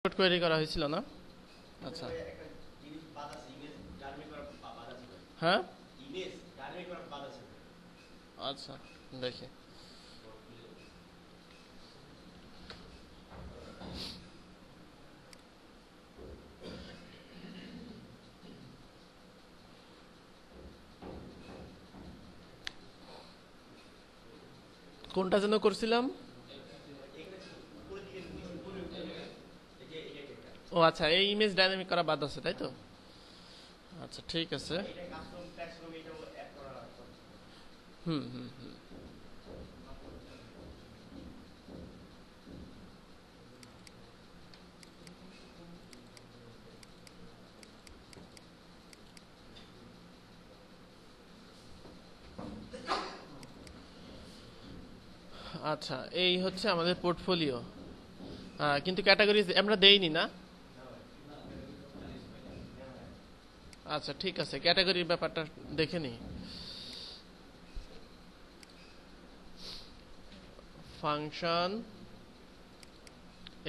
Code query করা হয়েছিল না? আচ্ছা, হ্যাঁ, আচ্ছা, দেখি। কোনটা যেন করছিলাম? ও আচ্ছা, এই ইমেজ ডাইনামিক করা বাদ আছে, তাই তো? আচ্ছা, ঠিক আছে। হুম হুম হুম। আচ্ছা, এই হচ্ছে আমাদের পোর্টফোলিও, কিন্তু ক্যাটাগরিজ আমরা দেইনি না। আচ্ছা, ঠিক আছে, ক্যাটাগরির ব্যাপারটা দেখে নিই। ফাংশন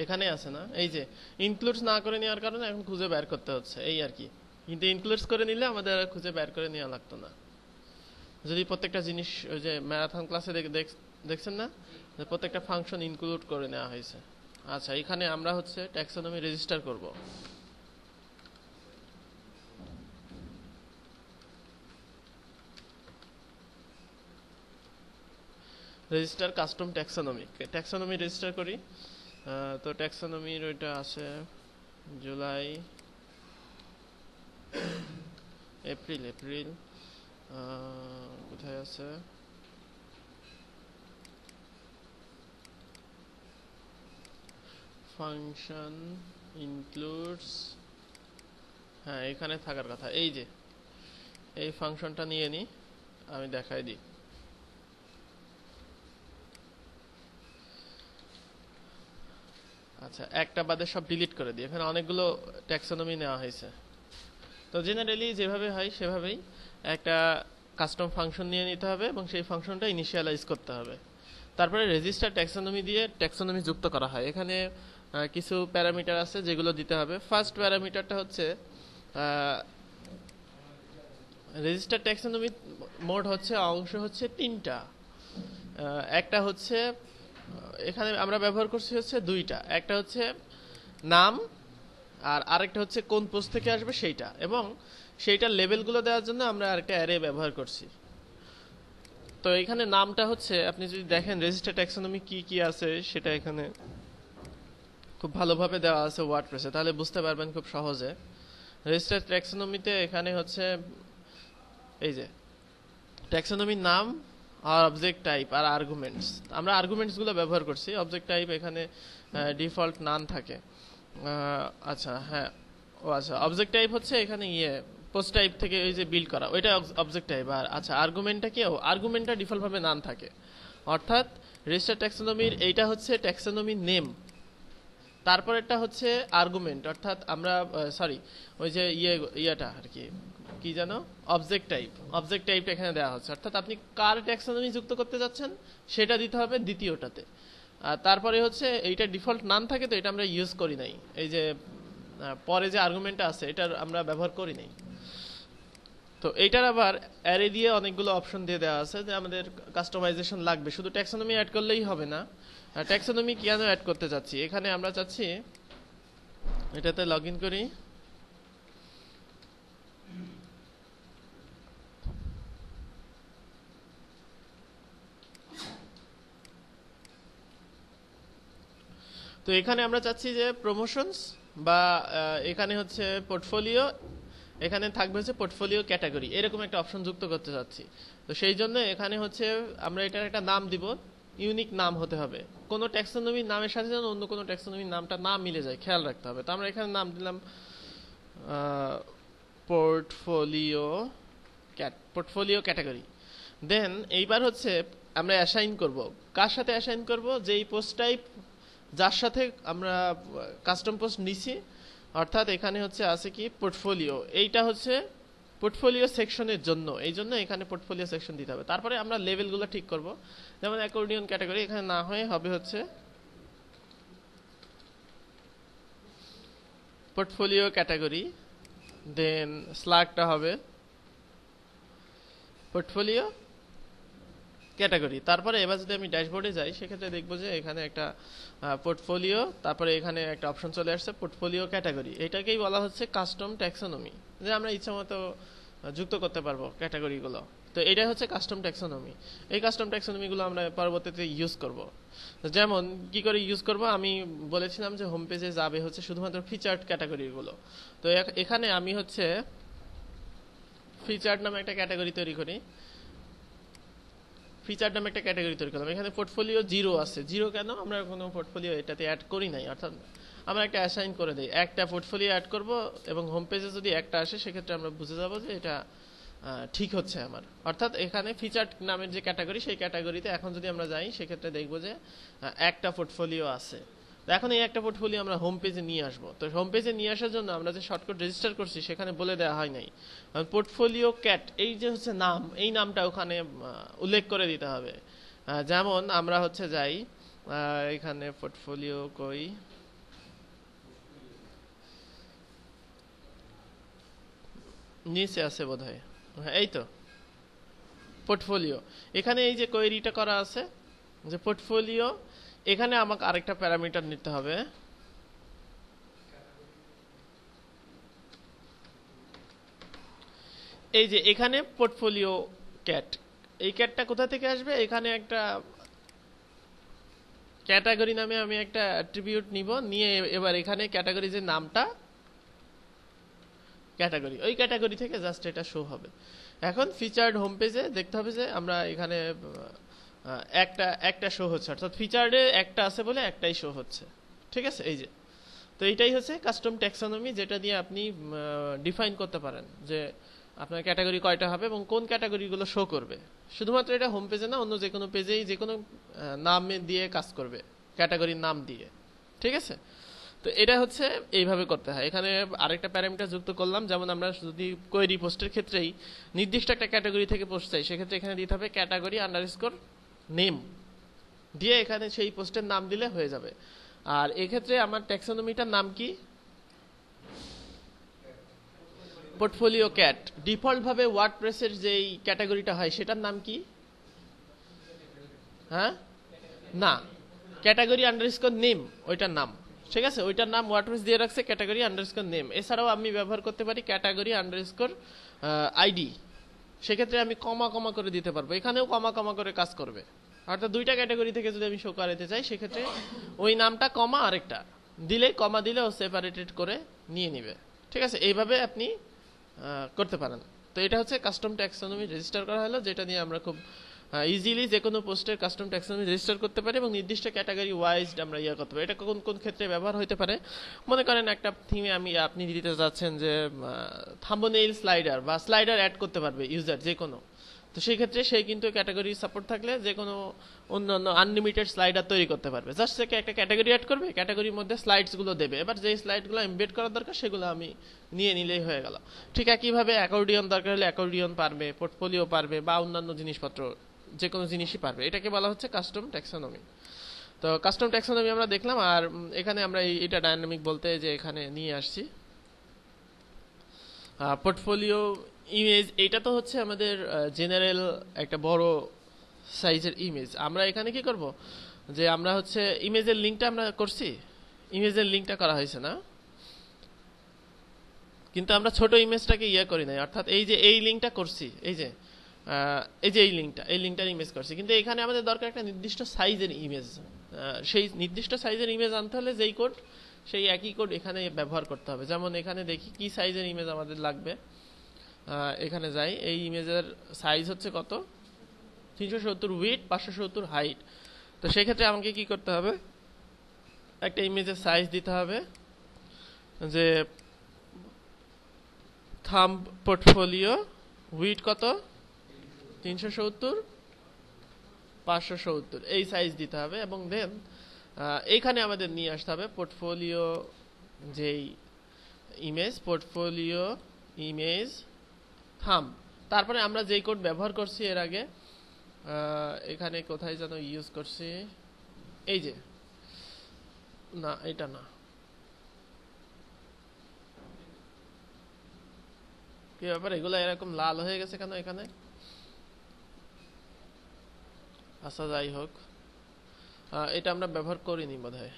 এখানে আছে না, এই যে ইনক্লুডস না করে নেওয়ার কারণে এখন খুঁজে বের করতে হচ্ছে, এই আর কি। কিন্তু ইনক্লুডস করে নিলে আমাদের আর খুঁজে বের করে নেওয়া লাগতো না। যদি প্রত্যেকটা জিনিস, ওই যে ম্যারাথন ক্লাসে দেখছেন না, যে প্রত্যেকটা ফাংশন ইনক্লুড করে নেওয়া হয়েছে। আচ্ছা, এখানে আমরা হচ্ছে ট্যাক্সোনমি রেজিস্টার করব। Register custom taxonomy, taxonomy register করি। তো ট্যাক্সোনমির ওইটা আছে জুলাই, এপ্রিল এপ্রিল, কোথায় আছে? ফাংশন ইনক্লুডস, হ্যাঁ এখানে থাকার কথা। এই যে এই ফাংশনটা নিয়ে নিই, আমি দেখাই দিই। আচ্ছা, একটা বাদে সব ডিলিট করে দিই, এখানে অনেকগুলো ট্যাক্সোনমি নেওয়া হয়েছে। তো জেনারেলি যেভাবে হয় সেভাবেই একটা কাস্টম ফাংশন নিয়ে নিতে হবে এবং সেই ফাংশনটা ইনিশিয়ালাইজ করতে হবে। তারপরে রেজিস্টার ট্যাক্সোনমি দিয়ে ট্যাক্সোনমি যুক্ত করা হয়। এখানে কিছু প্যারামিটার আছে যেগুলো দিতে হবে। ফার্স্ট প্যারামিটারটা হচ্ছে রেজিস্টার ট্যাক্সোনমি মোড হচ্ছে, অংশ হচ্ছে তিনটা। একটা হচ্ছে, এখানে আমরা ব্যবহার করছি হচ্ছে দুইটা। একটা হচ্ছে নাম, আর আরেকটা হচ্ছে কোন পোস্ট থেকে আসবে সেইটা, এবং সেইটার লেভেলগুলো দেওয়ার জন্য আমরা আরেকটা অ্যারে ব্যবহার করছি। তো এখানে নামটা হচ্ছে, আপনি যদি দেখেন রেজিস্টার ট্যাক্সোনমি কি কি আছে সেটা এখানে খুব ভালোভাবে দেওয়া আছে ওয়ার্ডপ্রেসে, তাহলে বুঝতে পারবেন খুব সহজে। রেজিস্টার ট্যাক্সোনমিতে এখানে হচ্ছে এই যে ট্যাক্সোনমির নাম আর অবজেক্ট টাইপ আর আর্গুমেন্টস, আমরা আর্গুমেন্টসগুলো ব্যবহার করছি। অবজেক্ট টাইপ এখানে ডিফল্ট নান থাকে। আচ্ছা, হ্যাঁ, ও আচ্ছা, অবজেক্ট টাইপ হচ্ছে এখানে পোস্ট টাইপ থেকে ওই যে বিল্ড করা, ওইটা অবজেক্ট টাইপ। আর আচ্ছা, আর্গুমেন্টটা কি? আর্গুমেন্টটা ডিফল্ট ভাবে নান থাকে। অর্থাৎ রেজিস্টার ট্যাক্সোনমির এইটা হচ্ছে ট্যাক্সোনমির নেম, তারপরেরটা হচ্ছে আর্গুমেন্ট, অর্থাৎ আমরা সরি, ওই যে ইয়েটা আর কি, কি জানো, অবজেক্ট টাইপ। অবজেক্ট টাইপটা এখানে দেওয়া হচ্ছে, অর্থাৎ আপনি কার ট্যাক্সোনমি যুক্ত করতে যাচ্ছেন সেটা দিতে হবে দ্বিতীয়টাতে। আর তারপরে হচ্ছে এইটা ডিফল্ট নাম থাকে, তো এটা আমরা ইউজ করি নাই। এই যে পরে যে আর্গুমেন্টটা আছে এটার আমরা ব্যবহার করি নাই। তো এইটার আবার অ্যারে দিয়ে অনেকগুলো অপশন দিয়ে দেওয়া আছে, যে আমাদের কাস্টমাইজেশন লাগবে, শুধু ট্যাক্সোনমি অ্যাড করলেই হবে না। ট্যাক্সোনমি কেন অ্যাড করতে চাচ্ছি, এখানে আমরা চাচ্ছি এটাতে লগ ইন করি। তো এখানে আমরা চাচ্ছি যে প্রমোশনস বা এখানে হচ্ছে পোর্টফোলিও, এখানে থাকবে হচ্ছে পোর্টফোলিও ক্যাটাগরি, এরকম একটা অপশন যুক্ত করতে চাচ্ছি। তো সেই জন্য এখানে হচ্ছে আমরা এটার একটা নাম দিব, ইউনিক নাম হতে হবে। কোনো ট্যাক্সোনমির নামের সাথে যেন অন্য কোনো ট্যাক্সোনমির নামটা না মিলে যায়, খেয়াল রাখতে হবে। তো আমরা এখানে নাম দিলাম পোর্টফোলিও পোর্টফোলিও ক্যাটাগরি। দেন এইবার হচ্ছে আমরা অ্যাসাইন করব, কার সাথে অ্যাসাইন করব, যেই পোস্ট টাইপ যার সাথে আমরা কাস্টম পোস্ট নিছি। অর্থাৎ এখানে হচ্ছে আছে কি পোর্টফোলিও, এইটা হচ্ছে পোর্টফোলিও সেকশনের জন্য, এই জন্য এখানে পোর্টফোলিও সেকশন দিতে হবে। তারপরে আমরা লেভেলগুলো ঠিক করব, যেমন অ্যাকর্ডিয়ন ক্যাটাগরি এখানে না হয়ে হবে হচ্ছে পোর্টফোলিও ক্যাটাগরি, দেন স্ল্যাগটা হবে পোর্টফোলিও ক্যাটাগরি। তারপরে এবার যদি আমি ড্যাশবোর্ডে যাই সেক্ষেত্রে দেখবো যে এখানে একটা পোর্টফোলিও, তারপরে এখানে একটা অপশন চলে আসছে পোর্টফোলিও ক্যাটাগরি। এটাকেই বলা হচ্ছে কাস্টম ট্যাক্সোনমি, যে আমরা ইচ্ছামতো যুক্ত করতে পারবো ক্যাটাগরিগুলো। তো এটাই হচ্ছে কাস্টম ট্যাক্সোনমি। এই কাস্টম ট্যাক্সোনমিগুলো আমরা পরবর্তীতে ইউজ করব। যেমন কি করে ইউজ করব, আমি বলেছিলাম যে হোম পেজে যাবে হচ্ছে শুধুমাত্র ফিচার্ড ক্যাটাগরিগুলো। তো এখানে আমি হচ্ছে ফিচার্ড নামে একটা ক্যাটাগরি তৈরি করি, ফিচার নামে একটা ক্যাটাগরি তৈরি করলাম। এখানে পোর্টফোলিও 0 আছে। 0 কেন? আমরা কোনো পোর্টফোলিও এটাতে অ্যাড করি নাই, অর্থাৎ আমরা একটা অ্যাসাইন করে দিই, একটা পোর্টফোলিও অ্যাড করব এবং হোম পেজে যদি একটা আসে সেক্ষেত্রে আমরা বুঝে যাব যে এটা ঠিক হচ্ছে আমার। অর্থাৎ এখানে ফিচার নামের যে ক্যাটাগরি, সেই ক্যাটাগরিতে এখন যদি আমরা যাই সেক্ষেত্রে দেখব যে একটা পোর্টফোলিও আছে। এখন এই একটা পোর্টফোলিও আমরা হোম পেজে নিয়ে আসবো। তো হোম পেজে নিয়ে আসার জন্য আমরা যে শর্টকাট রেজিস্টার করছি সেখানে বলে দেওয়া হয় নাই পোর্টফোলিও ক্যাট, এই যে হচ্ছে নাম, এই নামটা ওখানে উল্লেখ করে দিতে হবে। যেমন আমরা হচ্ছে যাই এখানে পোর্টফোলিও কই, নিচে আছে বোধহয়, এই তো পোর্টফোলিও। এখানে এই যে কোয়েরিটা করা আছে যে পোর্টফোলিও, এখানে আমাকে আরেকটা প্যারামিটার নিতে হবে। এই যে এখানে পোর্টফোলিও ক্যাট, এই ক্যাটটা কোথা থেকে আসবে? এখানে একটা ক্যাটাগরি নামে আমি একটা অ্যাট্রিবিউট নিব, নিয়ে এবার এখানে ক্যাটাগরি যে নামটা ক্যাটাগরি, ওই ক্যাটাগরি থেকে জাস্ট এটা শো হবে। এখন ফিচার্ড হোম পেজে দেখতে হবে যে আমরা এখানে একটা শো হচ্ছে, অর্থাৎ ফিচার্ডে একটা আছে বলে একটাই শো হচ্ছে। ঠিক আছে, এই যে। তো এইটাই হচ্ছে কাস্টম ট্যাক্সোনমি, যেটা দিয়ে আপনি ডিফাইন করতে পারেন যে আপনার ক্যাটাগরি কয়টা হবে এবং কোন ক্যাটাগরিগুলো শো করবে। শুধুমাত্র এটা হোম পেজে না, অন্য যে কোনো পেজেই যে কোনো নাম দিয়ে কাজ করবে, ক্যাটাগরির নাম দিয়ে। ঠিক আছে, তো এটা হচ্ছে এইভাবে করতে হয়। এখানে আরেকটা প্যারামিটার যুক্ত করলাম, যেমন আমরা যদি কোয়েরি পোস্টের ক্ষেত্রেই নির্দিষ্ট একটা ক্যাটাগরি থেকে পোস্ট চাই, সেক্ষেত্রে এখানে দিতে হবে ক্যাটাগরি আন্ডারস্কোর নেম দিয়ে এখানে সেই পোস্টের নাম দিলে হয়ে যাবে। আর এক্ষেত্রে আমার ট্যাক্সোনমিটার নাম কি? Portfolio cat. ডিফল্ট ভাবে ওয়ার্ডপ্রেসের যেই ক্যাটাগরিটা হয় সেটার নাম কি? হ্যাঁ, না, ক্যাটাগরি আন্ডারস্কোর নেম ওইটার নাম। ঠিক আছে, ওইটার নাম ওয়ার্ডপ্রেস দিয়ে রাখছে ক্যাটাগরি আন্ডারস্কোর নেম। এছাড়াও আমি ব্যবহার করতে পারি ক্যাটাগরি আন্ডারস্কোর আইডি। সেক্ষেত্রে আমি কমা কমা করে দিতে পারবো, এখানেও কমা কমা করে কাজ করবে। অর্থাৎ দুইটা ক্যাটাগরি থেকে যদি আমি শো করাতে চাই সেক্ষেত্রে ওই নামটা কমা আরেকটা দিলে, কমা দিলে ও সেপারেটেড করে নিয়ে নিবে। ঠিক আছে, এইভাবে আপনি করতে পারেন। তো এটা হচ্ছে কাস্টম ট্যাক্সোনমি রেজিস্টার করা হলো, যেটা নিয়ে আমরা খুব ইজিলি যে কোনো পোস্টের কাস্টম ট্যাক্সোনমি রেজিস্টার করতে পারি এবং নির্দিষ্ট ক্যাটাগরি ওয়াইজ আমরা করতে পারি। এটা কোন কোন ক্ষেত্রে ব্যবহার হতে পারে? মনে করেন একটা থিমে আপনি দিতে যাচ্ছেন যে থাম্বনেইল স্লাইডার বা স্লাইডার অ্যাড করতে পারবে ইউজার যে কোনো, তো সেই ক্ষেত্রে সেই কিন্তু ক্যাটাগরি সাপোর্ট থাকলে যে কোনো অন্যান্য আনলিমিটেড স্লাইডার তৈরি করতে পারবে। জাস্ট সে একটা ক্যাটাগরি অ্যাড করবে, ক্যাটাগরির মধ্যে স্লাইডসগুলো দেবে, এবার যেই স্লাইডগুলো এমবেড করার দরকার সেগুলো আমি নিয়ে নিলেই হয়ে গেল। ঠিক একইভাবে অ্যাকর্ডিয়ন দরকার হলে অ্যাকর্ডিয়ন পারবে, পোর্টফোলিও পারবে, বা অন্যান্য জিনিসপত্র যে কোনো জিনিসই পারবে। এটাকে বলা হচ্ছে কাস্টম ট্যাক্সোনমি। তো কাস্টম ট্যাক্সোনমি আমরা দেখলাম। আর এখানে আমরা এটা ডায়নামিক বলতে যে এখানে নিয়ে আসছি পোর্টফোলিও ইমেজ। এটা তো হচ্ছে আমাদের জেনারেল একটা বড় সাইজের ইমেজ। আমরা এখানে কি করব যে আমরা হচ্ছে ইমেজের লিঙ্কটা আমরা করছি, ইমেজের লিঙ্কটা করা হয়েছে না, কিন্তু আমরা ছোট ইমেজটাকে করি নাই। অর্থাৎ এই যে এই লিঙ্কটা করছি, এই যে এই লিঙ্কটার ইমেজ করছি, কিন্তু এখানে আমাদের দরকার একটা নির্দিষ্ট সাইজের ইমেজ। সেই নির্দিষ্ট সাইজের ইমেজ আনতে হলে যেই কোড, সেই একই কোড এখানে ব্যবহার করতে হবে। যেমন এখানে দেখি কি সাইজের ইমেজ আমাদের লাগবে। এখানে যাই, এই ইমেজের সাইজ হচ্ছে কত? 370 উইডথ, 570 হাইট। তো সেক্ষেত্রে আমাকে কি করতে হবে? একটা ইমেজের সাইজ দিতে হবে যে থাম্ব পোর্টফোলিও উইডথ কত? 370, 570, এই সাইজ দিতে হবে। এবং দেন এইখানে আমাদের নিয়ে আসতে হবে পোর্টফোলিও যেই ইমেজ, পোর্টফোলিও ইমেজ থাম্ব। তারপরে আমরা যেই কোড ব্যবহার করছি এর আগে, এখানে কোথায় যেন ইউজ করছি, এই যে, না এটা না, কি ব্যাপার, এগুলো এরকম লাল হয়ে গেছে কেন এখানে? আচ্ছা যাই হোক, এটা আমরা ব্যবহার করিনি বোধহয়।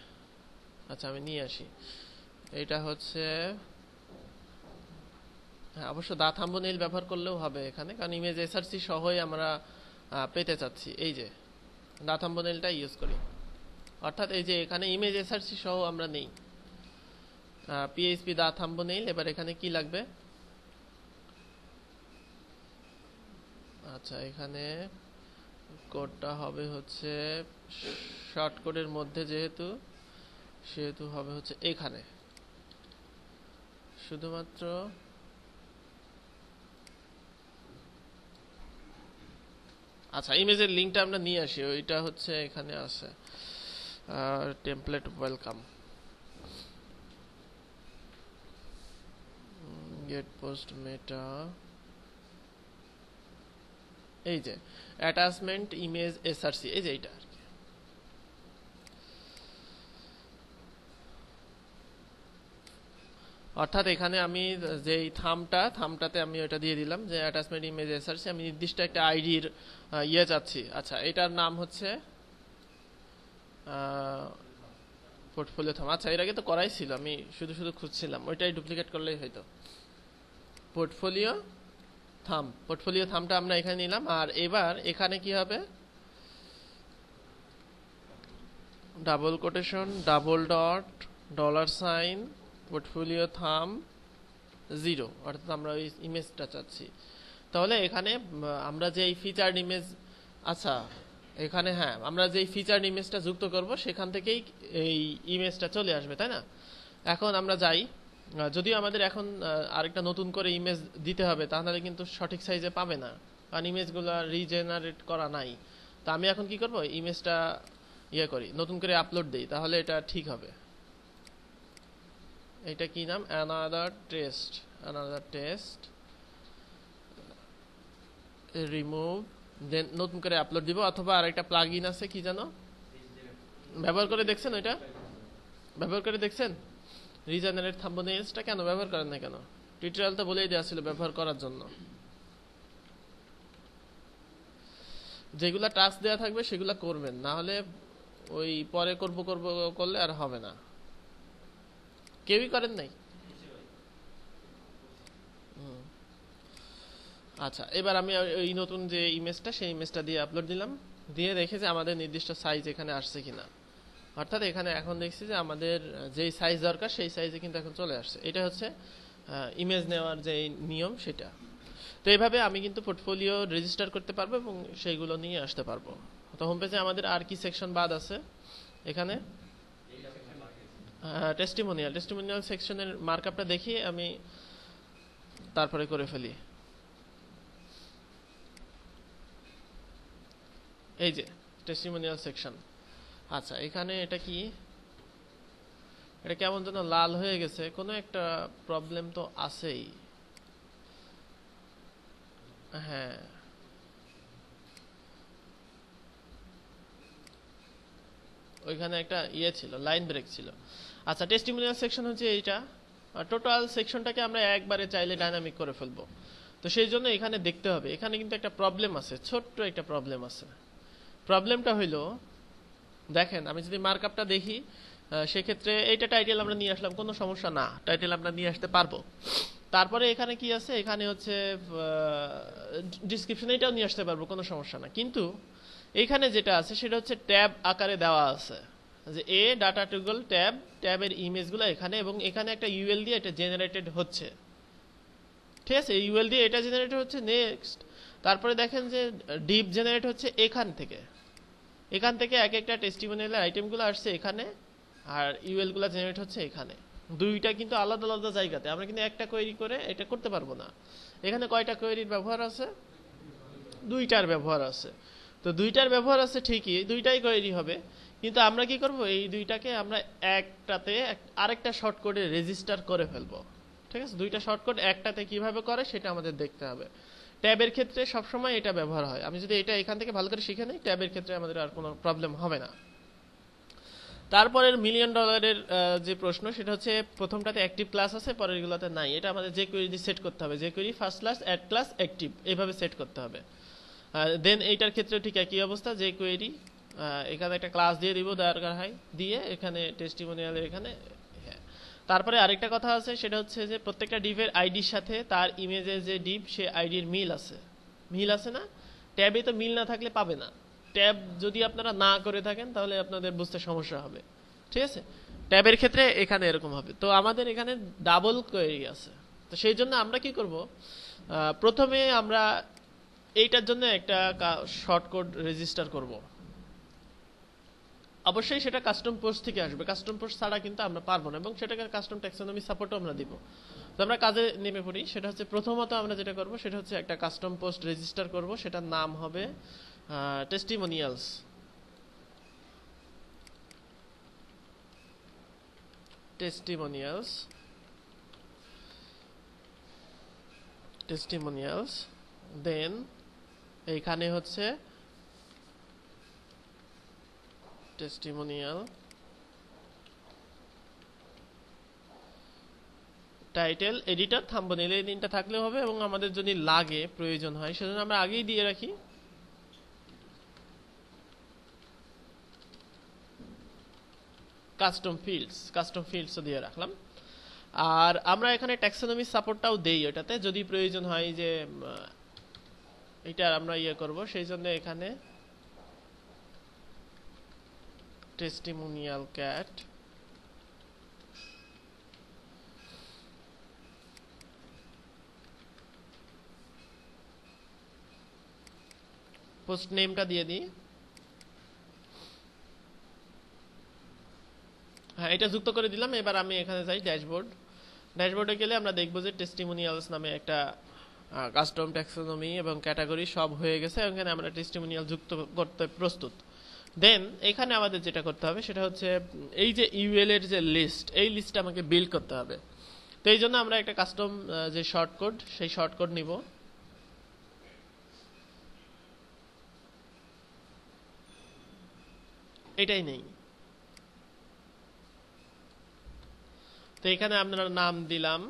আচ্ছা আমি নিয়ে আসি। এটা হচ্ছে, হ্যাঁ অবশ্য দা থাম্বনেইল ব্যবহার করলেও হবে এখানে, কারণ ইমেজ এসআরসি সহই আমরা পেতে চাচ্ছি। এই যে দা থাম্বনেইলটা ইউজ করি, অর্থাৎ এই যে এখানে ইমেজ এসআরসি সহ আমরা নেই পিএইচপি দা থাম্বনেইল। এবার এখানে কি লাগবে? আচ্ছা এখানে কোডটা হবে হচ্ছে শর্ট কোডের মধ্যে, সেহেতু হবে হচ্ছে এখানে শুধুমাত্র। আচ্ছা ইমেজের লিঙ্কটা আমরা নিয়ে আসি, ওইটা হচ্ছে এখানে আছে, template welcome get post meta, এই যে অ্যাটাচমেন্ট ইমেজ এসআরসি, এই যে এইটা আর কি। অর্থাৎ এখানে আমি যেই থামটাতে আমি ওটা দিয়ে দিলাম যে অ্যাটাচমেন্ট ইমেজ এসআরসি, আমি নির্দিষ্ট একটা আইডির ইয়ে চাচ্ছি। আচ্ছা এটার নাম হচ্ছে পোর্টফোলিও থাম। আচ্ছা এর আগে তো করাই ছিল, আমি শুধু শুধু খুঁজছিলাম, ওইটাই ডুপ্লিকেট করলেই হয়তো। পোর্টফোলিও থামটা আমরা এখানে নিলাম। আর এবার এখানে কি হবে, double quotation double dot dollar sign portfolio thumb 0, অর্থাৎ আমরা ওই ইমেজটা চাচ্ছি। তাহলে এখানে আমরা যে ফিচার্ড ইমেজ, আচ্ছা এখানে হ্যাঁ আমরা যে ফিচার্ড ইমেজটা যুক্ত করব সেখান থেকেই এই ইমেজটা চলে আসবে, তাই না? এখন আমরা যাই, যদিও আমাদের এখন আরেকটা নতুন করে ইমেজ দিতে হবে, তাহলে কিন্তু সঠিক সাইজে পাবে না, কারণ ইমেজগুলো রিজেনারেট করা নাই। তো আমি এখন কি করব, ইমেজটা করি, নতুন করে আপলোড দেই, তাহলে এটা ঠিক হবে। এটা কি নাম, অ্যানাদার টেস্ট রিমুভ, দেন নতুন করে আপলোড দিব। অথবা আরেকটা প্লাগইন আছে কি জানো, ব্যবহার করে দেখছেন? ওইটা ব্যবহার করে দেখছেন? রিজেনারেট থাম্বনেইলসটা কেন ব্যবহার করেন না কেন? টিউটোরিয়াল তো বলেই দেওয়া ছিল ব্যবহার করার জন্য। যেগুলা টাস্ক দেওয়া থাকবে সেগুলা করবেন, না হলে ওই পরে করব করলে আর হবে না। কেউই করেন নাই? আচ্ছা এবার আমি ওই নতুন যে ইমেজটা, সেই ইমেজটা দিয়ে আপলোড দিলাম, দিয়ে দেখে যে আমাদের নির্দিষ্ট সাইজ এখানে আসছে কিনা। অর্থাৎ এখানে এখন দেখছি যে আমাদের যেই সাইজ দরকার সেই সাইজে কিন্তু এখন চলে আসছে। এটা হচ্ছে ইমেজ নেওয়ার যে নিয়ম সেটা। তো এইভাবে আমি কিন্তু পোর্টফোলিও রেজিস্টার করতে পারবো এবং সেইগুলো নিয়ে আসতে পারবো। তো হোম পেজে আমাদের আর কি সেকশন বাদ আছে এখানে? টেস্টিমোনিয়াল সেকশনের মার্কআপটা দেখি আমি, তারপরে করে ফেলি। এই যে টেস্টিমোনিয়াল সেকশন। আচ্ছা এখানে এটা কি, এটা কেমন যেন লাল হয়ে গেছে, কোনো একটা প্রবলেম তো আছেই। হ্যাঁ ওইখানে একটা ছিল, লাইন ব্রেক ছিল। আচ্ছা টেস্টিমোনিয়াল সেকশন হচ্ছে এইটা, টোটাল সেকশনটাকে আমরা একবারে চাইলে ডাইনামিক করে ফেলবো। তো সেই জন্য এখানে দেখতে হবে, এখানে কিন্তু একটা প্রবলেম আছে, ছোট্ট একটা প্রবলেম আছে। প্রবলেমটা হইলো, দেখেন আমি যদি মার্কআপটা দেখি, সেক্ষেত্রে এইটা টাইটেল আমরা নিয়ে আসলাম, কোনো সমস্যা না, টাইটেল আমরা নিয়ে আসতে পারবো। তারপরে এখানে কি আছে, এখানে হচ্ছে ডিসক্রিপশন, এটাও নিয়ে আসতে পারবো, কোনো সমস্যা না। কিন্তু এখানে যেটা আছে সেটা হচ্ছে ট্যাব আকারে দেওয়া আছে, যে এ ডাটা টুগল ট্যাবের ইমেজগুলো এখানে, এবং এখানে একটা ইউএল দিয়ে এটা জেনারেটেড হচ্ছে। ঠিক আছে, ইউএল দিয়ে এটা জেনারেট হচ্ছে। নেক্সট তারপরে দেখেন যে ডিপ জেনারেট হচ্ছে এখান থেকে এক একটা টেস্টিমোনিয়ালের আইটেমগুলো আসছে এখানে, আর ইউএল গুলো জেনারেট হচ্ছে এখানে। দুইটা কিন্তু আলাদা আলাদা জায়গাতে, আমরা কিন্তু একটা কোয়েরি করে এটা করতে পারবো না। এখানে কয়টা কোয়েরির ব্যবহার আছে? দুইটার ব্যবহার আছে। তো দুইটার ব্যবহার আছে ঠিকই, দুইটাই কোয়েরি হবে, কিন্তু আমরা কি করব, এই দুইটাকে আমরা একটাতে আরেকটা শর্ট কোডে রেজিস্টার করে ফেলবো। ঠিক আছে, দুইটা শর্ট কোড একটাতে কিভাবে করে সেটা আমাদের দেখতে হবে। ট্যাবের ক্ষেত্রে সবসময় এটা ব্যবহার হয়, আমি যদি এটা এখান থেকে ভালো করে শিখে নিই, ট্যাবের ক্ষেত্রে আমাদের আর কোনো প্রবলেম হবে না। তারপরের মিলিয়ন ডলারের যে প্রশ্ন সেটা হচ্ছে প্রথমটাতে অ্যাক্টিভ ক্লাস আছে, পরেরগুলোতে নাই। এটা আমাদের যে কোয়েরি দিয়ে সেট করতে হবে, যে query first class add class active এইভাবে সেট করতে হবে। দেন এইটার ক্ষেত্রে ঠিক একই অবস্থা, যে কোয়েরি এখানে একটা ক্লাস দিয়ে দিব দরকার হয়, দিয়ে এখানে টেস্টিমোনিয়ালের এখানে। হ্যাঁ, তারপরে আরেকটা কথা আছে, সেটা হচ্ছে যে প্রত্যেকটা ডিভের আইডির সাথে তার ইমেজের যে ডিভ সে আইডির মিল আছে না? ট্যাবে তো মিল না থাকলে পাবে না। ট্যাব যদি আপনারা না করে থাকেন তাহলে আপনাদের বুঝতে সমস্যা হবে, ঠিক আছে? ট্যাবের ক্ষেত্রে এখানে এরকম হবে। তো আমাদের এখানে ডাবল কোয়েরি আছে, তো সেই জন্য আমরা কি করব, প্রথমে আমরা এইটার জন্য একটা শর্ট কোড রেজিস্টার করব। অবশ্যই সেটা কাস্টম পোস্ট থেকে আসবে, কাস্টম পোস্ট ছাড়া কিন্তু আমরা পারবো না, এবং সেটাকে কাস্টম ট্যাক্সোনমি সাপোর্টও আমরা দিব। তো আমরা কাজে নেমে পড়ি। সেটা হচ্ছে প্রথমত আমরা যেটা করব সেটা হচ্ছে একটা কাস্টম পোস্ট রেজিস্টার করব, সেটার নাম হবে টেস্টিমোনিয়ালস। টেস্টিমোনিয়ালস দেন এইখানে হচ্ছে টেস্টিমোনিয়াল টাইটেল, এডিটর, থাম্বনেল, এই তিনটা থাকলে হবে। এবং আমাদের যদি লাগে, প্রয়োজন হয়, সেজন্য আমরা আগেই দিয়ে রাখি কাস্টম ফিল্ডসও দিয়ে রাখলাম। আর আমরা এখানে ট্যাক্সোনমি সাপোর্টটাও দেই ওটাতে, যদি প্রয়োজন হয় যে এটা আমরা করব, সেই জন্য এখানে টেস্টিমোনিয়াল ক্যাট পোস্ট নেমটা দিয়ে দিই। হ্যাঁ, এটা যুক্ত করে দিলাম। এবার আমি এখানে যাই ড্যাশবোর্ডে গেলে আমরা দেখবো যে টেস্টিমোনিয়ালস নামে একটা কাস্টম ট্যাক্সোনমি এবং ক্যাটাগরি সব হয়ে গেছে। এখানে আমরা টেস্টিমোনিয়াল যুক্ত করতে প্রস্তুত। দেন এখানে আমাদের যেটা করতে হবে সেটা হচ্ছে এই যে ইউএল এর যে লিস্ট, এই লিস্টটা আমাকে বিল্ড করতে হবে। তো এই জন্য আমরা একটা কাস্টম যে শর্টকোড, সেই শর্টকোড নিব। এটাই নেই। তো এখানে আমরা নাম দিলাম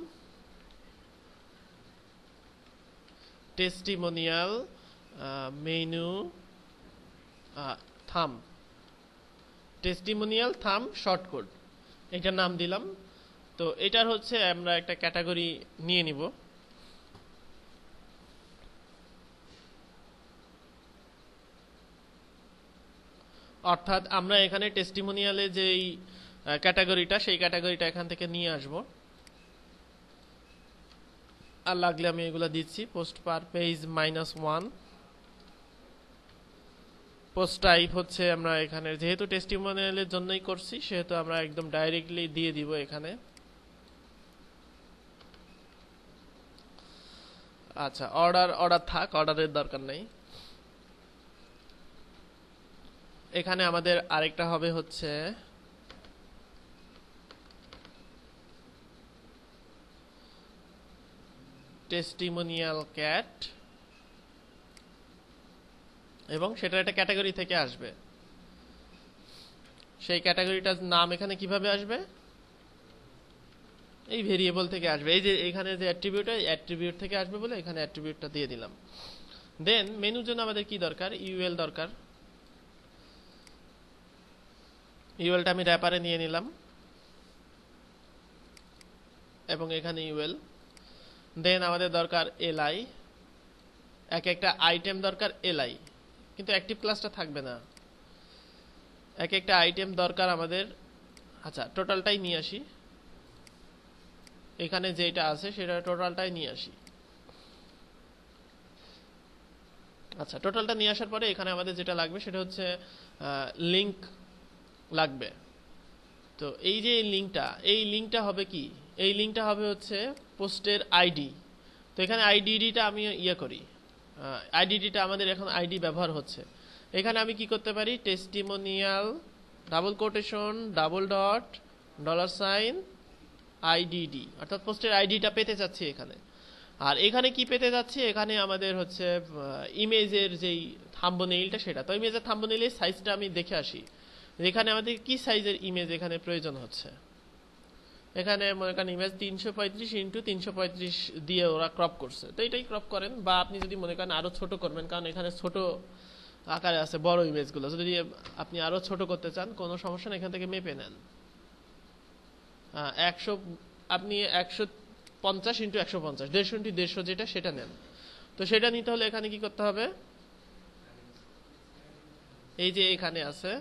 টেস্টিমোনিয়াল মেনু থাম, টেস্টিমোনিয়াল থাম শর্টকোড, এটার নাম দিলাম। তো এটার হচ্ছে আমরা একটা ক্যাটাগরি নিয়ে নিব। অর্থাৎ আমরা এখানে টেস্টিমোনিয়ালে যেই ক্যাটাগরিটা, সেই ক্যাটাগরিটা এখান থেকে নিয়ে আসব। আর লাগলে আমি এগুলা দিচ্ছি। Post per page -1, post type হচ্ছে আমরা এখানে যেহেতু টেস্টিমোনিয়ালের জন্যই করছি, সেহেতু আমরা একদম ডাইরেক্টলি দিয়ে দিব এখানে। আচ্ছা, অর্ডার থাক, অর্ডারের দরকার নেই। এখানে আমাদের আরেকটা হবে হচ্ছে টেস্টিমোনিয়াল ক্যাট, এবং সেটা একটা ক্যাটাগরি থেকে আসবে। সেই ক্যাটাগরিটার নাম এখানে কিভাবে আসবে? এই ভেরিয়েবল থেকে আসবে। এই যে এখানে যে অ্যাট্রিবিউট থেকে আসবে বলে এখানে অ্যাট্রিবিউটটা দিয়ে দিলাম। দেন মেনুর জন্য আমাদের কি দরকার? ইউএল দরকার। ইউএলটা আমি র্যাপারে নিয়ে নিলাম, এবং এখানে ইউএল। দেন আমাদের দরকার এলআই, একটা আইটেম দরকার এলআই, কিন্তু অ্যাক্টিভ ক্লাসটা থাকবে না। একটা আইটেম দরকার আমাদের। আচ্ছা, টোটালটাই নিয়ে আসি। এখানে যেটা আছে সেটা টোটালটাই নিয়ে আসি। আচ্ছা, টোটালটা নিয়ে আসার পরে এখানে আমাদের যেটা লাগবে সেটা হচ্ছে লিংক লাগবে। তো এই যে এই লিংকটা হবে কি? এই লিংকটা হবে হচ্ছে পোস্টের আইডি। তো এখানে আইডিটা আমি করি, আইডিটা আমাদের এখন আইডি ব্যবহার হচ্ছে। এখানে আমি কি করতে পারি? Testimonial double quotation double dot $, IDD, অর্থাৎ পোস্টের আইডিটা পেতে যাচ্ছি এখানে। আর এখানে কি পেতে যাচ্ছি? এখানে আমাদের হচ্ছে ইমেজের যেই থাম্বনেইলটা, সেটা। তো ইমেজের থাম্বনেইলের সাইজটা আমি দেখে আসি। এখানে আমাদের কি সাইজের ইমেজ এখানে প্রয়োজন হচ্ছে। এখানে মনে করেন ইমেজ 335 × 335 দিয়ে ওরা ক্রপ করছে, তো এটাই ক্রপ করেন। বা আপনি যদি মনে করেন আরো ছোট করবেন, কারণ এখানে ছোট আকারে আছে বড় ইমেজগুলো, যদি আপনি আরো ছোট করতে চান কোনো সমস্যা নেই, এখান থেকে মেপে নেন। 100 আপনি 150 × 150, 150 × 150 যেটা সেটা নেন। তো সেটা নিতে হলে এখানে কি করতে হবে, এই যে এখানে আছে,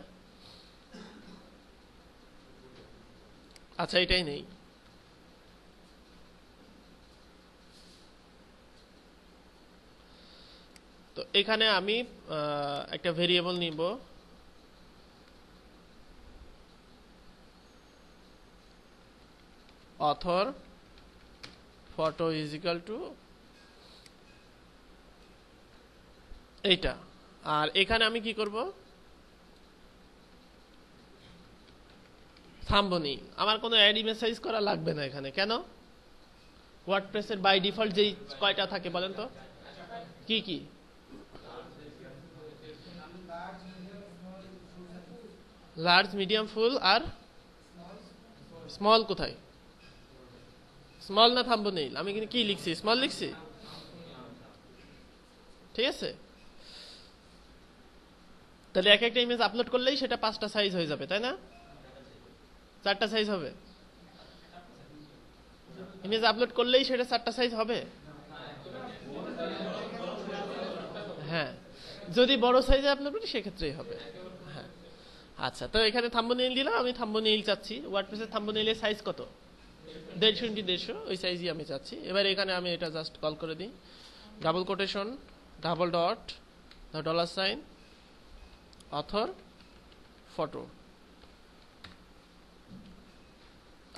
আচ্ছা এটাই নেই। তো এখানে আমি একটা ভেরিয়েবল নিব, author photo is equal to এইটা। আর এখানে আমি কি করব, থাম্বনেইল। আমার কোনো অ্যাড ইমেজ সাইজ করা লাগবে না এখানে। কেন? ওয়ার্ডপ্রেসের বাই ডিফল্ট যেই কয়টা থাকে বলেন তো, কি কি? লার্জ, মিডিয়াম, ফুল আর স্মল। কোথায় স্মল না থাম্বনেইল? আমি কিন্তু কি লিখছি, স্মল লিখছি, ঠিক আছে। তাহলে এক একটা ইমেজ আপলোড করলেই সেটা 5টা সাইজ হয়ে যাবে, তাই না? 4টা সাইজ হবে। ইমেজ আপলোড করলেই সেটা 4টা সাইজ হবে। হ্যাঁ, যদি বড় সাইজে আপলোড করি সেক্ষেত্রেই হবে। হ্যাঁ, আচ্ছা। তো এখানে থাম্বনেইল দিলাম, আমি থাম্বনেইল চাচ্ছি। ওয়ার্ডপ্রেসের থাম্বনেইলের সাইজ কত? 150 × 150, ওই সাইজই আমি চাচ্ছি। এবার এখানে আমি এটা জাস্ট কল করে দিই, double quotation, double dot, $, author photo.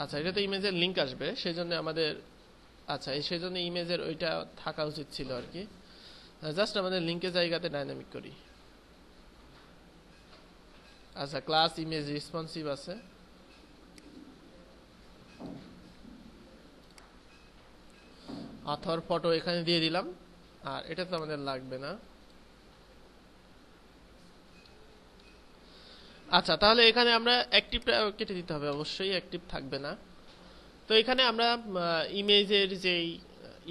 আচ্ছা, এটাতে ইমেজের লিঙ্ক আসবে, সেজন্য আমাদের, আচ্ছা সেজন্য ইমেজের ওইটা থাকা উচিত ছিল আর কি। জাস্ট আমাদের লিঙ্কের জায়গাতে ডাইনামিক করি। আচ্ছা, ক্লাস ইমেজ রেসপন্সিভ আছে। অথর ফটো এখানে দিয়ে দিলাম, আর এটা তো আমাদের লাগবে না। আচ্ছা, তাহলে এখানে আমরা অ্যাক্টিভটা কেটে দিতে হবে, অবশ্যই অ্যাক্টিভ থাকবে না। তো এখানে আমরা ইমেজের যেই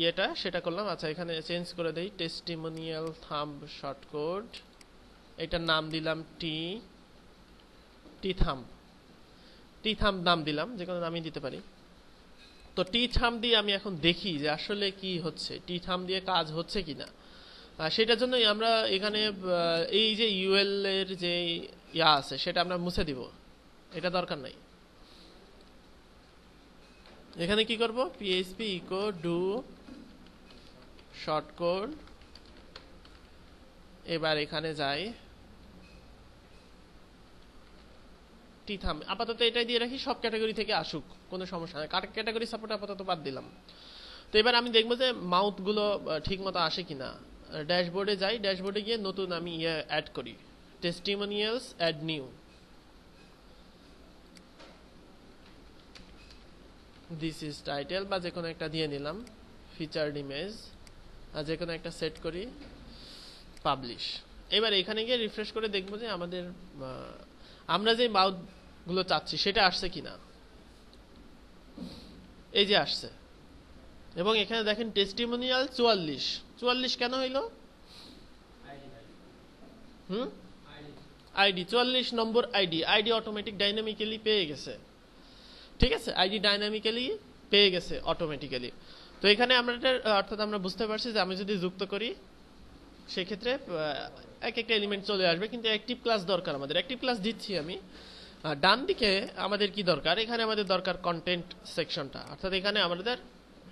ইয়েটা সেটা করলাম। আচ্ছা, এখানে চেঞ্জ করে দেই, টেস্টিমোনিয়াল থাম্ব শর্টকোড, এটার নাম দিলাম টি থাম্ব নাম দিলাম, যে কোনো নামই দিতে পারি। তো টি থাম্ব দিয়ে আমি এখন দেখি যে আসলে কি হচ্ছে, টি থাম্ব দিয়ে কাজ হচ্ছে কিনা। সেটার জন্যই আমরা এখানে এই যে ইউএল এর যে ইয়া আছে সেটা আমরা মুছে দিব, এটা দরকার নাই। এখানে কি করব, php echo do shortcode। এবার এখানে যাই, টি থাম্ব আপাতত এটাই দিয়ে রাখি, সব ক্যাটাগরি থেকে আসুক, কোনো সমস্যা নেই। ক্যাটাগরি সাপোর্ট আপাতত বাদ দিলাম। তো এবার আমি দেখবো যে মাউথ গুলো ঠিক মতো আসে কিনা। ড্যাশবোর্ডে যাই, ড্যাশবোর্ডে গিয়ে নতুন আমি অ্যাড করি, testimonials add new. This is title বা যে কোনো একটা দিয়ে নিলাম, ফিচার্ড ইমেজ, আর যে কোনো একটা সেট করি, পাবলিশ। এবার এখানে গিয়ে রিফ্রেশ করে দেখবো যে আমাদের আমরা যে মাউথ গুলো চাচ্ছি সেটা আসছে কিনা। এই যে আসছে, এবং এখানে দেখেন টেস্টিমোনিয়াল 44 কেন হইল? আইডি 44 নম্বর আইডি অটোমেটিক ডাইনামিক্যালি পেয়ে গেছে, ঠিক আছে। আইডি ডাইনামিক্যালি পেয়ে গেছে অটোমেটিক্যালি। তো এখানে আমরা অর্থাৎ আমরা বুঝতে পারছি যে আমি যদি যুক্ত করি সেক্ষেত্রে এক একটা এলিমেন্ট চলে আসবে, কিন্তু অ্যাক্টিভ ক্লাস দরকার আমাদের। অ্যাক্টিভ ক্লাস দিচ্ছি আমি। ডান দিকে আমাদের কি দরকার, এখানে আমাদের দরকার কন্টেন্ট সেকশনটা, অর্থাৎ এখানে আমাদের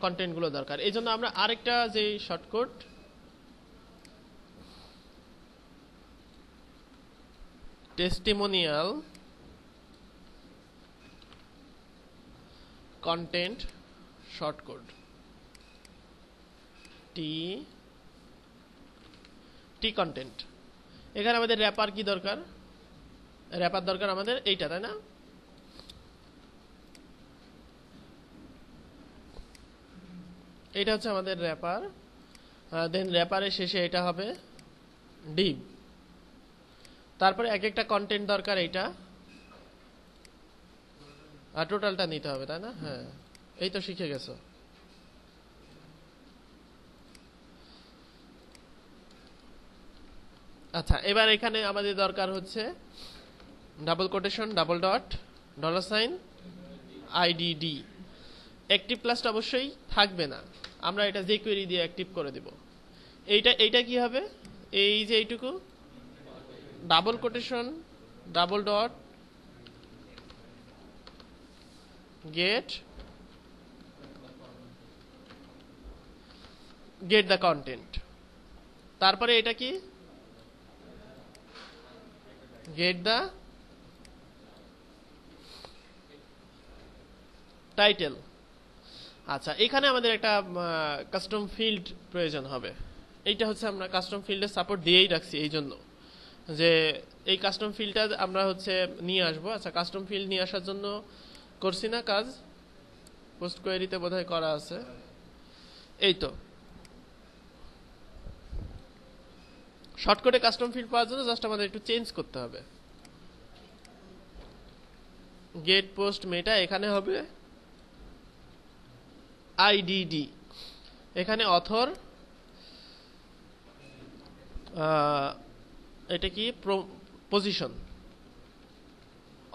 কন্টেন্ট গুলো দরকার। এই জন্য আমরা আরেকটা যে শর্টকাট, টেস্টিমোনিয়াল কন্টেন্ট শর্টকাট, টি কন্টেন্ট। এখানে আমাদের র্যাপার কি দরকার, র্যাপার দরকার আমাদের এইটা, তাই না? এইটা হচ্ছে আমাদের র্যাপার। দেন র্যাপারের শেষে এটা হবে ডিভ। তারপরে এক একটা কন্টেন্ট দরকার, এইটা আর টোটালটা নিতে হবে, তাই না? হ্যাঁ, এই তো শিখে গেছো। আচ্ছা, এবার এখানে আমাদের দরকার হচ্ছে double quotation, double dot, dollar sign, IDD. Active ক্লাসটা অবশ্যই থাকবে না, আমরা এটা যে কোয়েরি দিয়ে অ্যাক্টিভ করে দেব। এইটা কি হবে? এই যে এইটুকু double quotation, double dot, get the content. তারপরে এটা কি? Get the title. আচ্ছা, এখানে আমাদের একটা কাস্টম ফিল্ড প্রয়োজন হবে। এইটা হচ্ছে আমরা কাস্টম ফিল্ডের সাপোর্ট দিয়েই রাখছি এই জন্য যে এই কাস্টম ফিল্ডটা আমরা হচ্ছে নিয়ে আসবো। আচ্ছা, কাস্টম ফিল্ড নিয়ে আসার জন্য করছি না কাজ? পোস্ট কোয়েরিতে বোধহয় করা আছে। এই তো শর্টকাটে কাস্টম ফিল্ড পাওয়ার জন্য জাস্ট আমাদের একটু চেঞ্জ করতে হবে। গেট পোস্ট মেটা এখানে হবে আইডিডি। এখানে অথর, এটা কি পজিশন,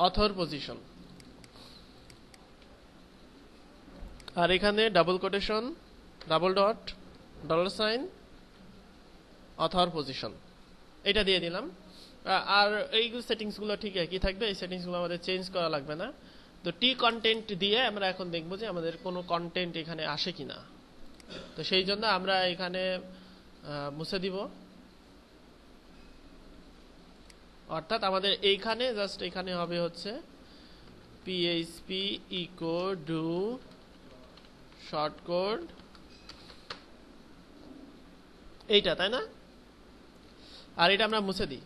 অথর পজিশন। আর এখানে double quotation, double dot, dollar sign, author position. এটা দিয়ে দিলাম। আর এই সেটিংসগুলো ঠিক একই থাকবে, এই সেটিংসগুলো আমাদের চেঞ্জ করা লাগবে না। তো টি কন্টেন্ট দিয়ে আমরা এখন দেখবো যে আমাদের কোনো কন্টেন্ট এখানে আসে কিনা। তো সেই জন্য আমরা এখানে মুছে দিব, অর্থাৎ আমাদের এইখানে জাস্ট এখানে হবে হচ্ছে PHP eco do short code, এইটা, তাই না? আর এটা আমরা মুছে দিই।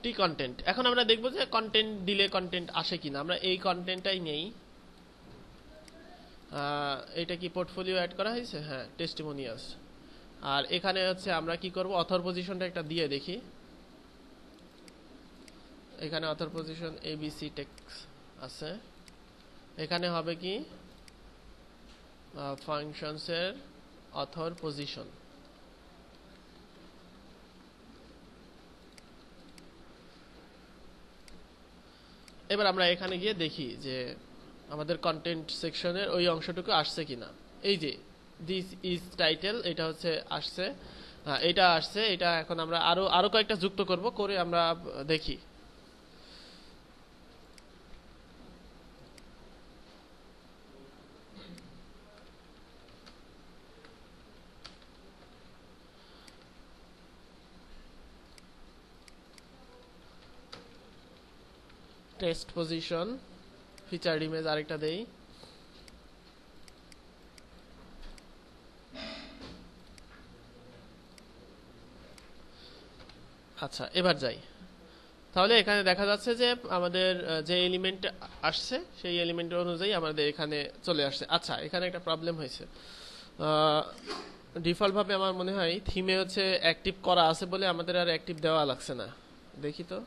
টি কন্টেন্ট। এখন আমরা দেখবো যে কন্টেন্ট দিলে কন্টেন্ট আসে কিনা। আমরা এই কন্টেন্টটাই নেই। এটা কি পোর্টফোলিও অ্যাড করা হয়েছে? হ্যাঁ, টেস্টিমোনিয়ালস। আর এখানে হচ্ছে আমরা কি করব, অথর পজিশনটা একটা দিয়ে দেখি। এখানে অথর পজিশন এবিসি টেক্স আছে। এখানে হবে কি ফাংশনসের অথর পজিশন। এবার আমরা এখানে গিয়ে দেখি যে আমাদের কন্টেন্ট সেকশনের ওই অংশটুকু আসছে কিনা। এই যে দিস ইজ টাইটেল, এটা হচ্ছে আসছে, এটা আসছে। এটা এখন আমরা আরো কয়েকটা যুক্ত করব, করে আমরা দেখি। টেক্সট পজিশন, ফিচার্ড ইমেজ আরেকটা দেই। আচ্ছা, এবার যাই। তাহলে এখানে দেখা যাচ্ছে যে আমাদের যে এলিমেন্ট আসছে সেই এলিমেন্ট অনুযায়ী আমাদের এখানে চলে আসছে। আচ্ছা, এখানে একটা প্রবলেম হয়েছে। ডিফল্ট ভাবে আমার মনে হয় থিমে হচ্ছে অ্যাক্টিভ করা আছে বলে আমাদের আর অ্যাক্টিভ দেওয়া লাগছে না। দেখি তো।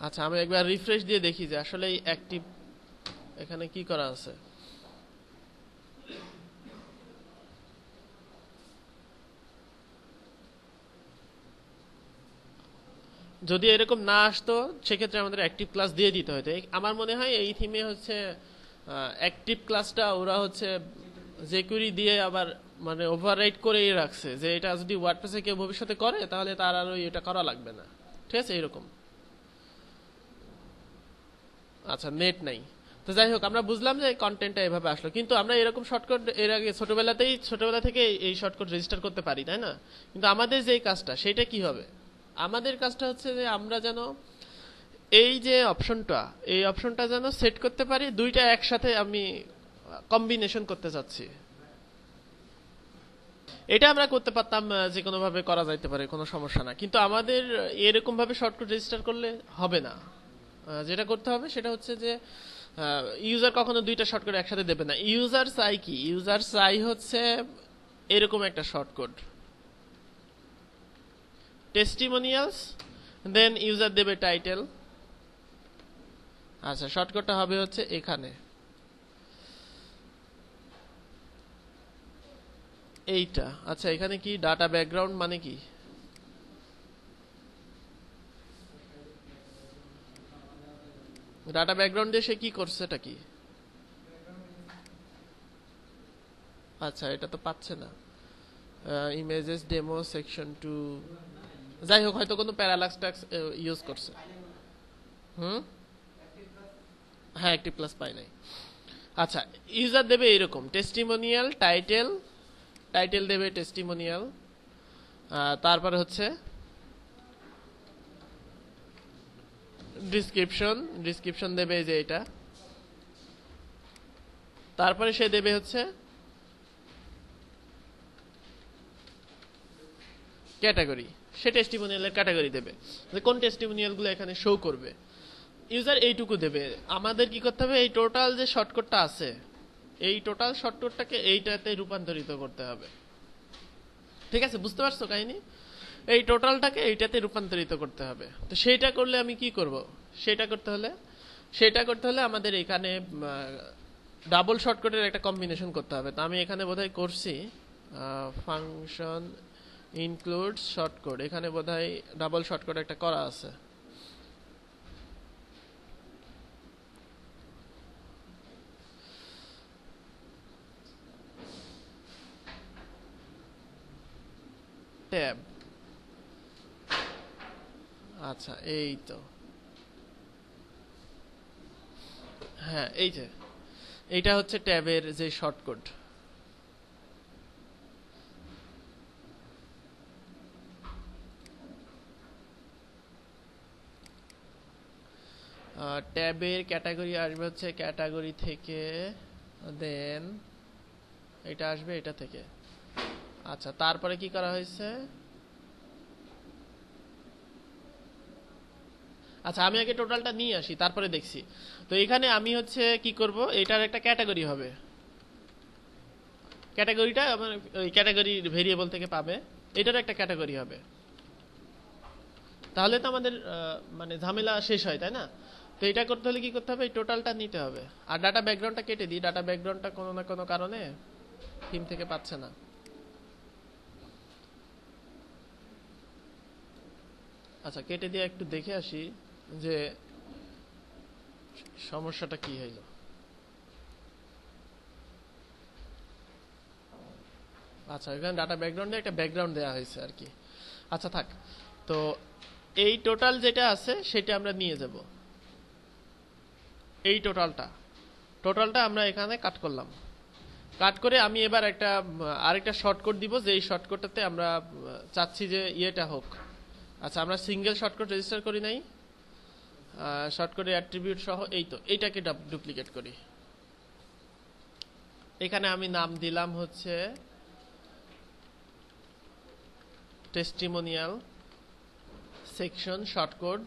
আচ্ছা, আমি একবার রিফ্রেশ দিয়ে দেখি যে আসলে অ্যাক্টিভ এখানে কি করা আছে। যদি এরকম না আসতো সেক্ষেত্রে আমাদের অ্যাক্টিভ ক্লাস দিয়ে দিতে হতো। আমার মনে হয় এই থিমে হচ্ছে অ্যাক্টিভ ক্লাসটা ওরা হচ্ছে জেকুরি দিয়ে আবার মানে ওভাররাইট করেই রাখছে, যে এটা যদি ওয়ার্ডপ্রেসে কেউ ভবিষ্যতে করে তাহলে তার আর এটা করা লাগবে না। ঠিক আছে, এরকম। আচ্ছা, নেট নাই তো যাই হোক, আমরা বুঝলাম যে কন্টেন্টটা এভাবে আসলো। কিন্তু আমরা এরকম শর্টকাট এর আগে ছোটবেলা থেকে এই শর্টকাট রেজিস্টার করতে পারি, তাই না? কিন্তু আমাদের যে কাজটা সেটা কি হবে? আমাদের কাজটা হচ্ছে যে আমরা যেন এই যে এই অপশনটা যেন সেট করতে পারি। দুইটা একসাথে আমি কম্বিনেশন করতে চাচ্ছি। এটা আমরা করতে পারতাম, যে কোনো ভাবে করা যাইতে পারে, কোনো সমস্যা না, কিন্তু আমাদের এরকম ভাবে শর্টকাট রেজিস্টার করলে হবে না। যেটা করতে হবে সেটা হচ্ছে যে ইউজার কখনো দুইটা শর্টকাট একসাথে দেবে না। ইউজার চাই কি, ইউজার চাই হচ্ছে এরকম একটা শর্টকাট টেস্টিমোনিয়ালস, দেন ইউজার দেবে টাইটেল। আচ্ছা, শর্টকাটটা হবে হচ্ছে এখানে এইটা। আচ্ছা, এখানে কি ডাটা ব্যাকগ্রাউন্ড মানে কি? ডাটা ব্যাকগ্রাউন্ড দিয়ে সে কি করছে, এটা কি? আচ্ছা, এটা তো পাচ্ছে না। ইমেজেস ডেমো সেকশন 2, যাই হোক, হয়তো কোনো প্যারালাক্স ট্যাক্স ইউজ করছে। হুম, হ্যাঁ, একটি প্লাস পাই নাই। আচ্ছা, ইউজার দেবে এরকম টেস্টিমোনিয়াল টাইটেল, টাইটেল দেবে টেস্টিমোনিয়াল, তারপরে হচ্ছে ডিসক্রিপশন, ডিসক্রিপশন দেবে যে এটা, তারপরে সে দেবে হচ্ছে ক্যাটাগরি, সে টেস্টিমোনিয়ালের ক্যাটাগরি দেবে যে কোন টেস্টিমোনিয়ালগুলো এখানে শো করবে। ইউজার এইটুকু দেবে। আমাদের কি করতে হবে, এই টোটাল যে শর্টকাটটা আছে, এই টোটাল শর্টকাটটাকে এইটাতে রূপান্তরিত করতে হবে। ঠিক আছে, বুঝতে পারছো কাহিনী? এই টোটালটাকে এইটাতে রূপান্তরিত করতে হবে। তো সেইটা করলে আমি কি করব, সেটা করতে হলে আমাদের এখানে ডাবল শর্টকাটের একটা কম্বিনেশন করতে হবে। তো আমি এখানে বোধহয় করছি ফাংশন ইনক্লুড শর্টকাট, এখানে বোধহয় ডাবল শর্টকাট একটা করা আছে। ট্যাব, আচ্ছা এই তো, হ্যাঁ এই যে এইটা হচ্ছে ট্যাবের যে শর্টকাট। ট্যাবের ক্যাটাগরি আসবে হচ্ছে ক্যাটাগরি থেকে, দেন এটা আসবে এটা থেকে। আচ্ছা, তারপরে কি করা হয়েছে? আচ্ছা, আমি আগে টোটালটা নিয়ে আসি, তারপরে দেখছি। তো এখানে আমি হচ্ছে কি করব, এটার একটা ক্যাটাগরি হবে, ক্যাটাগরিটা আমার ওই ক্যাটাগরির ভেরিয়েবল থেকে পাবে, এটার একটা ক্যাটাগরি হবে। তাহলে তো আমাদের মানে ঝামেলা শেষ হয়, তাই না? তো এটা করতে হলে কি করতে হবে, এই টোটালটা নিতে হবে। আর ডাটা ব্যাকগ্রাউন্ডটা কেটে দিই, ডাটা ব্যাকগ্রাউন্ডটা কোনো না কোনো কারণে থিম থেকে পাচ্ছে না। আচ্ছা, কেটে দিয়ে একটু দেখে আসি যে সমস্যাটা কি হইল। আচ্ছা, এখানে ডাটা ব্যাকগ্রাউন্ডে একটা ব্যাকগ্রাউন্ড দেওয়া হয়েছে আর কি। আচ্ছা থাক। তো এই টোটাল যেটা আছে সেটা আমরা নিয়ে যাব, এই টোটালটা আমরা এখানে কাট করলাম। কাট করে আমি এবার একটা আরেকটা শর্টকাট দিব, যে এই শর্টকাটটাতে আমরা চাচ্ছি যে ইয়েটা হোক। আচ্ছা, আমরা সিঙ্গেল শর্টকাট রেজিস্টার করি নাই, শর্টকাটের অ্যাট্রিবিউট সহ, এই তো এইটাকে ডুপ্লিকেট করি। এখানে আমি নাম দিলাম হচ্ছে টেস্টিমোনিয়াল সেকশন শর্টকাট,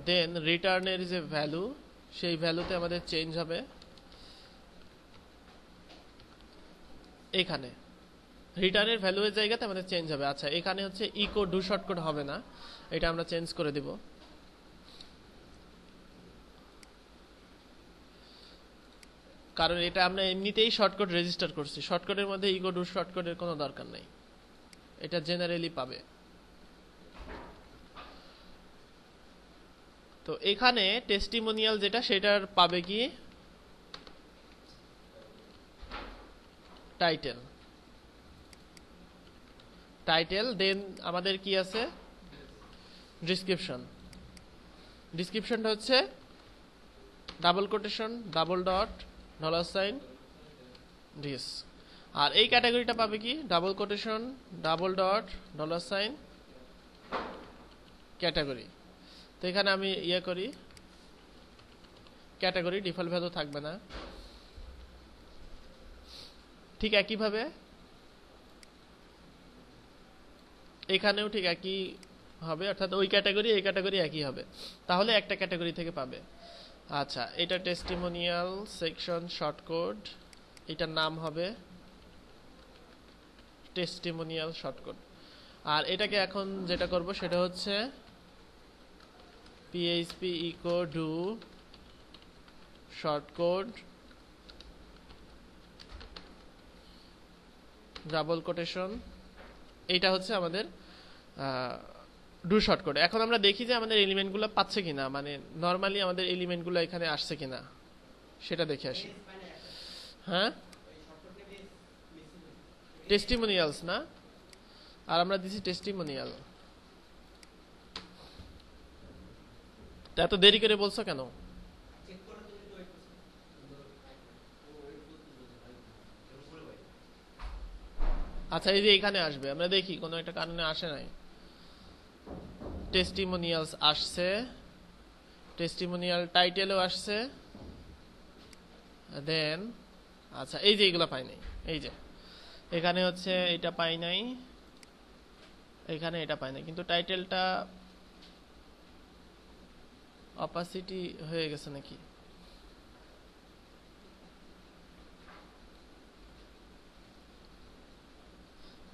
দেন রিটার্নের যে ভ্যালু, সেই ভ্যালুতে আমাদের চেঞ্জ হবে এখানে, রিটার্নের ভ্যালুয়ের জায়গাতে আমাদের চেঞ্জ হবে। আচ্ছা, এখানে হচ্ছে ইকো ডু শর্টকাট হবে না, এটা আমরা চেঞ্জ করে দিব। কারণ এটা আমরা এমনিতেই শর্টকাট রেজিস্টার করছি, শর্টকাটের মধ্যে ইকো ডু শর্টকাটের কোনো দরকার নেই, এটা জেনারেলি পাবে। তো এখানে টেস্টিমোনিয়াল যেটা, সেটার পাবে কি টাইটেল, টাইটেল, দেন আমাদের কি আছে ডিসক্রিপশন। ডিসক্রিপশনটা হচ্ছে ডাবল কোটেশন ডাবল ডট $, ডিস। আর এই ক্যাটাগরিটা পাবে কি double quotation double dot $, category. তো এখানে আমি ইয়ে করি, ক্যাটাগরি ডিফল্ট ভ্যালু থাকবে না। ঠিক একইভাবে এখানেও ঠিক একই হবে, অর্থাৎ ওই ক্যাটাগরি এই ক্যাটাগরি একই হবে, তাহলে একটা ক্যাটাগরি থেকে পাবে। আচ্ছা, এটা টেস্টিমোনিয়াল সেকশন শর্ট কোড, এটার নাম হবে টেস্টিমোনিয়াল শর্ট কোড। আর এটাকে এখন যেটা করব সেটা হচ্ছে php echo do short code double quotation, এইটা হচ্ছে আমাদের ডু শর্ট কোড। এখন আমরা দেখি যে আমাদের এলিমেন্টগুলো পাচ্ছে কিনা, মানে নর্মালি আমাদের এলিমেন্টগুলো এখানে আসছে কিনা সেটা দেখে আসি। হ্যাঁ, টেস্টিমোনিয়ালস না, আর আমরা দিছি টেস্টিমোনিয়াল। এত দেরি করে বলছো কেন? আচ্ছা, এই যে এখানে আসবে, আমরা দেখি কোনো একটা কারণে আসে নাই। টেস্টিমোনিয়ালস আসছে, টেস্টিমোনিয়াল টাইটেলও আসছে, দেন আচ্ছা এই যে এগুলো পাই নাই, এই যে এখানে হচ্ছে এটা পাই নাই, এখানে এটা পাই নাই, কিন্তু টাইটেলটা অপাসিটি হয়ে গেছে নাকি?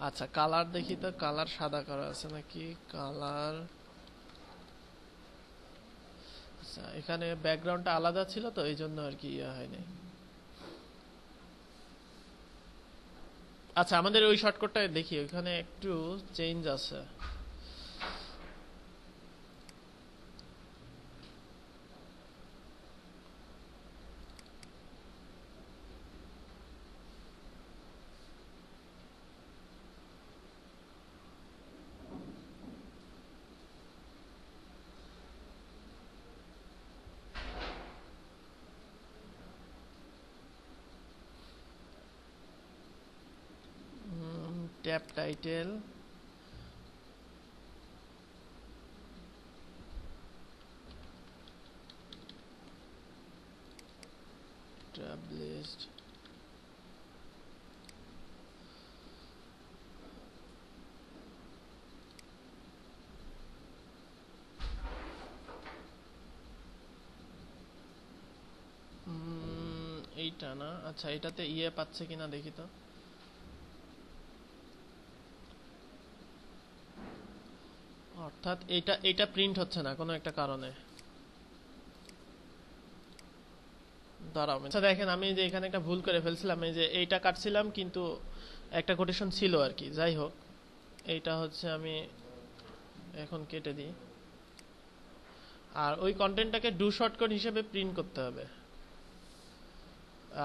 আচ্ছা কালার দেখি তো, কালার সাদা করা আছে নাকি কালার? আচ্ছা এখানে ব্যাকগ্রাউন্ডটা আলাদা ছিল তো এই জন্য আর কি ইয়ে হয় নাই। আচ্ছা আমাদের ওই শর্টকাটটা দেখি, ওইখানে একটু চেঞ্জ আছে। ট্যাব টাইটেল, ট্যাব লিস্ট, এইটা না। আচ্ছা এটাতে ইয়ে পাচ্ছে কিনা দেখি তো। অর্থাৎ এটা এটা প্রিন্ট হচ্ছে না কোনো একটা কারণে। দাঁড়াও, আচ্ছা দেখেন আমি যে এখানে একটা ভুল করে ফেলছিলাম, এই যে এইটা কাটছিলাম কিন্তু একটা কোটেশন ছিল আর কি। যাই হোক, এইটা হচ্ছে আমি এখন কেটে দিই। আর ওই কন্টেন্টটাকে ডু শর্টকাট হিসেবে প্রিন্ট করতে হবে।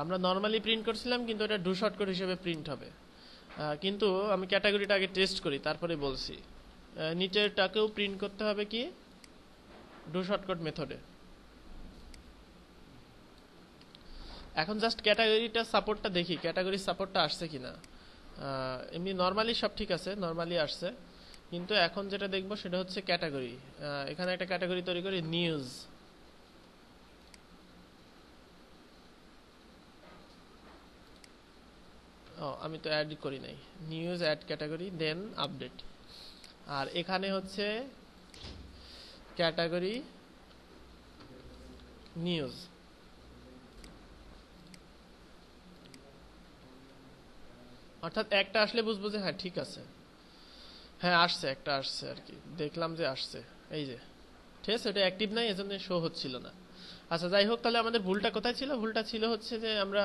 আমরা নর্মালি প্রিন্ট করছিলাম কিন্তু এটা ডু শর্টকাট হিসেবে প্রিন্ট হবে। কিন্তু আমি ক্যাটাগরিটা আগে টেস্ট করি তারপরে বলছি। নিচেরটাকেও প্রিন্ট করতে হবে কি ডু শর্টকাট মেথডে। এখন জাস্ট ক্যাটাগরিটা সাপোর্টটা দেখি, ক্যাটাগরি সাপোর্টটা আসছে কিনা। এমনি নর্মালি সব ঠিক আছে, নর্মালি আসছে, কিন্তু এখন যেটা দেখবো সেটা হচ্ছে ক্যাটাগরি। এখানে একটা ক্যাটাগরি তৈরি করি, নিউজ। ও আমি তো অ্যাড করি নাই, নিউজ অ্যাড ক্যাটাগরি দেন আপডেট। আর এখানে হচ্ছে ক্যাটাগরি নিউজ। অর্থাৎ একটা আসলে বুঝবো যে হ্যাঁ ঠিক আছে, হ্যাঁ আসছে, একটা আসছে আর কি, দেখলাম যে আসছে। এই যে ঠিক আছে, এটা অ্যাক্টিভ নাই এজন্য শো হচ্ছিল না। আচ্ছা যাই হোক, তাহলে আমাদের ভুলটা কোথায় ছিল? ভুলটা ছিল হচ্ছে যে আমরা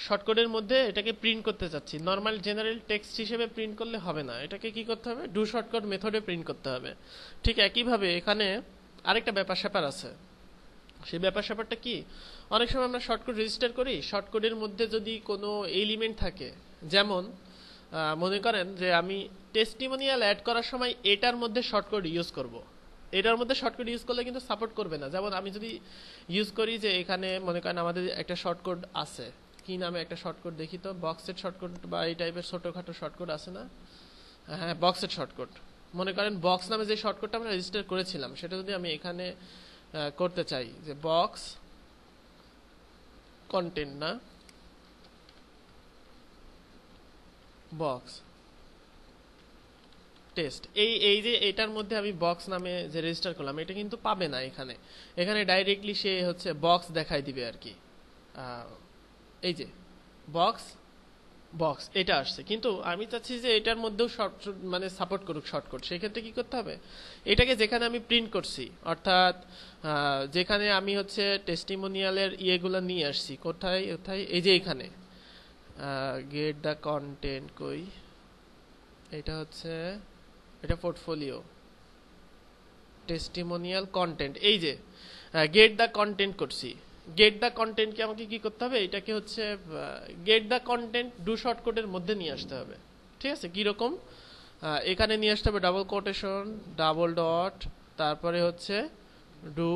শর্টকটের মধ্যে এটাকে প্রিন্ট করতে চাচ্ছি। নর্মাল জেনারেল টেক্সট হিসেবে প্রিন্ট করলে হবে না, এটাকে কি করতে হবে? ডু শর্টকট মেথডে প্রিন্ট করতে হবে। ঠিক একইভাবে এখানে আরেকটা ব্যাপার স্যাপার আছে। সেই ব্যাপার স্যাপারটা কি, অনেক সময় আমরা শর্টকট রেজিস্টার করি, শর্টকটের মধ্যে যদি কোনো এলিমেন্ট থাকে, যেমন মনে করেন যে আমি টেস্টিমোনিয়াল অ্যাড করার সময় এটার মধ্যে শর্টকট ইউজ করব। এটার মধ্যে শর্টকট ইউজ করলে কিন্তু সাপোর্ট করবে না। যেমন আমি যদি ইউজ করি যে এখানে মনে করেন আমাদের একটা শর্টকট আছে, কি নামে একটা শর্টকট দেখি তো, বক্সের শর্টকট বা এই টাইপের ছোটোখাটো শর্টকট আছে না? হ্যাঁ বক্সের শর্টকট। মনে করেন বক্স নামে যে শর্টকটটা আমরা রেজিস্টার করেছিলাম সেটা যদি আমি এখানে করতে চাই যে বক্স কন্টেন্ট না, বক্স টেস্ট, এই এই যে এটার মধ্যে আমি বক্স নামে যে রেজিস্টার করলাম এটা কিন্তু পাবে না এখানে, এখানে ডাইরেক্টলি সে হচ্ছে বক্স দেখাই দিবে আর কি। এই যে বক্স বক্স এটা আসছে, কিন্তু আমি চাচ্ছি যে এটার মধ্যেও শর্ট মানে সাপোর্ট করুক শর্টকাট। সেক্ষেত্রে কি করতে হবে, এটাকে যেখানে আমি প্রিন্ট করছি অর্থাৎ যেখানে আমি হচ্ছে টেস্টিমোনিয়ালের ইয়েগুলো নিয়ে আসছি, কোথায় কোথায়, এই যে এখানে গেট দ্য কন্টেন্ট কই, এটা হচ্ছে এটা পোর্টফোলিও টেস্টিমোনিয়াল কন্টেন্ট, এই যে গেট দ্য কন্টেন্ট করছি। গেট দ্য কন্টেন্টকে আমাকে কি করতে হবে, এটাকে হচ্ছে get the content do short কোডের মধ্যে নিয়ে আসতে হবে। ঠিক আছে, কিরকম, এখানে নিয়ে আসতে হবে ডাবল কোটেশন ডাবল ডট, তারপরে হচ্ছে do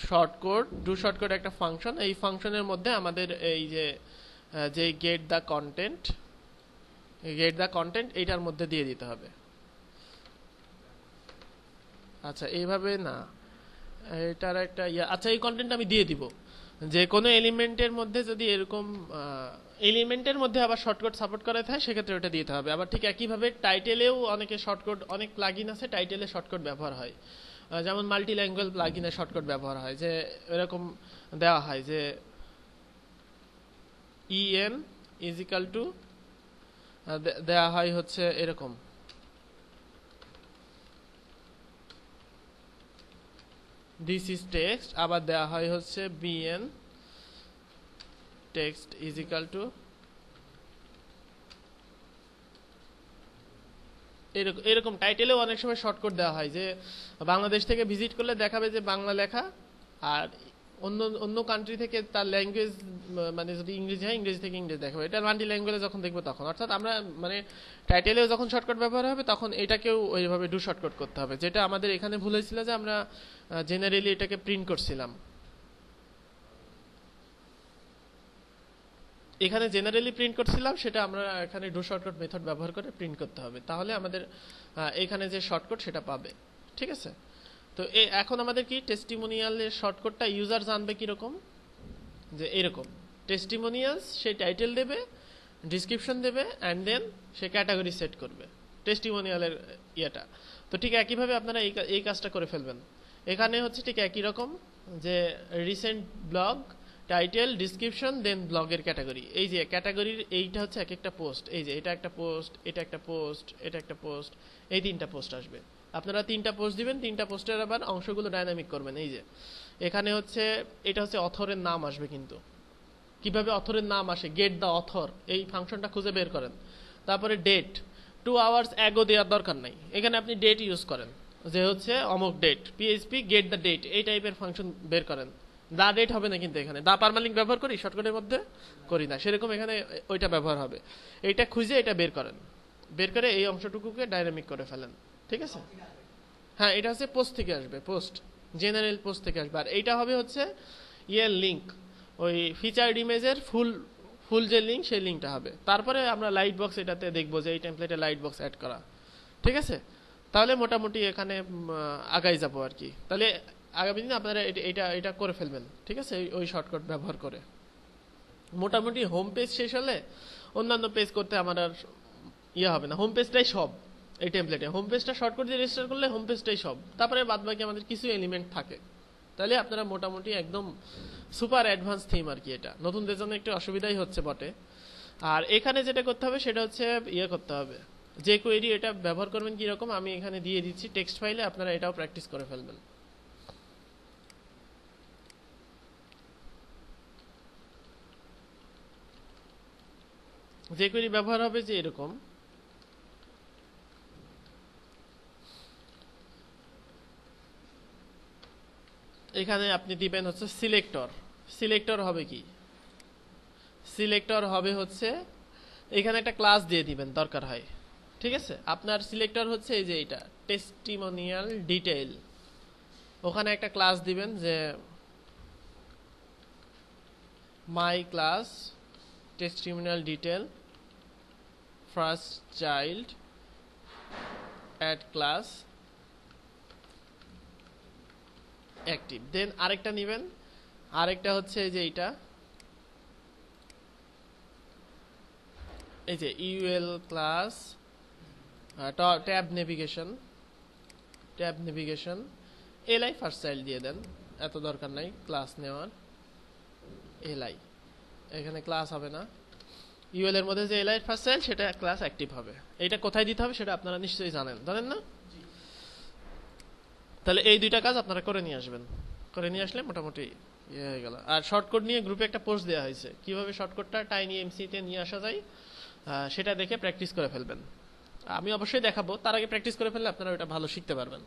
short code. Do short code একটা ফাংশন, এই ফাংশনের মধ্যে আমাদের এই যে get the content, get the content এইটার মধ্যে দিয়ে দিতে হবে। আচ্ছা এইভাবে না, এটার একটা আচ্ছা এই কন্টেন্ট আমি দিয়ে দিব যে কোনো এলিমেন্টের মধ্যে যদি এরকম এলিমেন্টের মধ্যে আবার শর্টকাট সাপোর্ট করা থাকে সেক্ষেত্রে ওটা দিতে হবে। আবার ঠিক একইভাবে টাইটেলেও অনেকে শর্টকাট, অনেক প্লাগইন আছে টাইটেলে শর্টকাট ব্যবহার হয়, যেমন মাল্টি ল্যাঙ্গুয়েজ প্লাগইনে শর্টকাট ব্যবহার হয়, যে এরকম দেওয়া হয় যে en ইজ ইকাল টু দেওয়া হয় হচ্ছে এরকম দিস ইজ টেক্সট, আবার দেওয়া হয় হচ্ছে bn text is equal to এরকম টাইটেলেও অনেক সময় শর্টকাট দেওয়া হয়, যে বাংলাদেশ থেকে ভিজিট করলে দেখাবে যে বাংলা লেখা, আর অন্য অন্য কান্ট্রি থেকে তার ল্যাঙ্গুয়েজ মানে যদি ইংরেজি হয় ইংরেজি থেকে ইংরেজি দেখাবে, এটা মাল্টি ল্যাঙ্গুয়েজে যখন দেখবো তখন, অর্থাৎ আমরা মানে টাইটেলেও যখন শর্টকাট ব্যবহার হবে তখন এটাকেও ওইভাবে ডু শর্টকাট করতে হবে। যেটা আমাদের এখানে ভুল হয়েছিল যে আমরা জেনারেলি এটাকে প্রিন্ট করছিলাম, এখানে জেনারেলি প্রিন্ট করছিলাম, সেটা আমরা এখানে ডু শর্টকাট মেথড ব্যবহার করে প্রিন্ট করতে হবে, তাহলে আমাদের এখানে যে শর্টকাট সেটা পাবে। ঠিক আছে, তো এখন আমাদের কি টেস্টিমোনিয়ালের শর্টকাটটা ইউজার জানবে কিরকম, যে এরকম টেস্টিমোনিয়ালস সে টাইটেল দেবে, ডিসক্রিপশন দেবে, অ্যান্ড দেন সে ক্যাটাগরি সেট করবে টেস্টিমোনিয়ালের ইয়েটা। তো ঠিক একইভাবে আপনারা এই কাজটা করে ফেলবেন। এখানে হচ্ছে ঠিক একই রকম যে রিসেন্ট ব্লগ টাইটেল ডিসক্রিপশন দেন ব্লগের ক্যাটাগরি, এই যে ক্যাটাগরির এইটা হচ্ছে এক একটা পোস্ট, এই যে এটা একটা পোস্ট, এটা একটা পোস্ট, এটা একটা পোস্ট, এই তিনটা পোস্ট আসবে। আপনারা তিনটা পোস্ট দিবেন, তিনটা পোস্টের আবার অংশগুলো ডাইনামিক করবেন। এই যে এখানে হচ্ছে এটা হচ্ছে অথরের নাম আসবে, কিন্তু কিভাবে অথরের নাম আসে, গেট দ্য অথর এই ফাংশনটা খুঁজে বের করেন। তারপরে ডেট 2 আওয়ার্স অ্যাগো দেওয়ার দরকার নাই, এখানে আপনি ডেট ইউজ করেন, যে হচ্ছে অমুক date PHP get the date এই টাইপের ফাংশন বের করেন। দা ডেট হবে না, কিন্তু এখানে দা পারমালিঙ্ক ব্যবহার করি শর্টকাটের মধ্যে করি না, সেরকম এখানে ওইটা ব্যবহার হবে। এইটা খুঁজে এটা বের করেন, বের করে এই অংশটুকুকে ডাইনামিক করে ফেলেন। ঠিক আছে, হ্যাঁ এটা হচ্ছে পোস্ট থেকে আসবে, পোস্ট জেনারেল পোস্ট থেকে আসবে। আর এইটা হবে হচ্ছে ইয়ের লিঙ্ক, ওই ফিচার্ড ইমেজের ফুল ফুল যে লিঙ্ক সেই লিঙ্কটা হবে। তারপরে আমরা লাইট বক্স এটাতে দেখবো যে এই টেমপ্লেটে লাইট বক্স অ্যাড করা। ঠিক আছে, তাহলে মোটামুটি এখানে আগাই যাবো আর কি। তাহলে আগামী দিনে আপনারা এটা এটা করে ফেলবেন। ঠিক আছে, ওই শর্টকাট ব্যবহার করে মোটামুটি হোম পেজ শেষ হলে অন্যান্য পেজ করতে আমার আর হবে না, হোম পেজটাই সব। এই টেমপ্লেটে হোম পেজটা শর্টকাট দিয়ে রেজিস্টার করলে হোম পেজটাই সব, তারপরে বাদ বাকি আমাদের কিছু এলিমেন্ট থাকে। তাহলে আপনারা মোটামুটি একদম সুপার অ্যাডভান্স থিম আর কি। এটা নতুনদের জন্য একটু অসুবিধাই হচ্ছে বটে। আর এখানে যেটা করতে হবে সেটা হচ্ছে করতে হবে, যে কোয়েরি এটা ব্যবহার করবেন কিরকম আমি এখানে দিয়ে দিচ্ছি টেক্সট ফাইলে, আপনারা এটাও প্র্যাকটিস করে ফেলবেন। যে কোয়েরি ব্যবহার হবে যে এরকম, এখানে আপনি দিবেন হচ্ছে সিলেক্টর। সিলেক্টর হবে কি, সিলেক্টর হবে হচ্ছে এখানে একটা ক্লাস দিয়ে দিবেন দরকার হয়। ঠিক আছে, আপনার সিলেক্টর হচ্ছে এই যে এটা টেস্টিমোনিয়াল ডিটেইল, ওখানে একটা ক্লাস দিবেন যে my class testimonial detail first child add class active. Then আরেকটা নেবেন, আরেকটা হচ্ছে এই যে এই যে UL class tab navigation LI first child দিয়ে দেন, এত দরকার নাই ক্লাস নেওয়ার। এলআই এখানে ক্লাস হবে না, ইউএল এর মধ্যে যে এলআই ফার্স্ট চাইল্ড সেটা ক্লাস অ্যাক্টিভ হবে। এটা কোথায় দিতে হবে সেটা আপনারা নিশ্চয়ই জানেন না? তাহলে এই দুইটা কাজ আপনারা করে নিয়ে আসবেন, করে নিয়ে আসলে মোটামুটি ইয়ে হয়ে গেল। আর শর্টকট নিয়ে গ্রুপে একটা পোস্ট দেওয়া হয়েছে, কিভাবে শর্টকটটা টাইনি এমসিতে নিয়ে আসা যায় সেটা দেখে প্র্যাকটিস করে ফেলবেন। আমি অবশ্যই দেখাবো, তার আগে প্র্যাকটিস করে ফেললে আপনারা ওটা ভালো শিখতে পারবেন।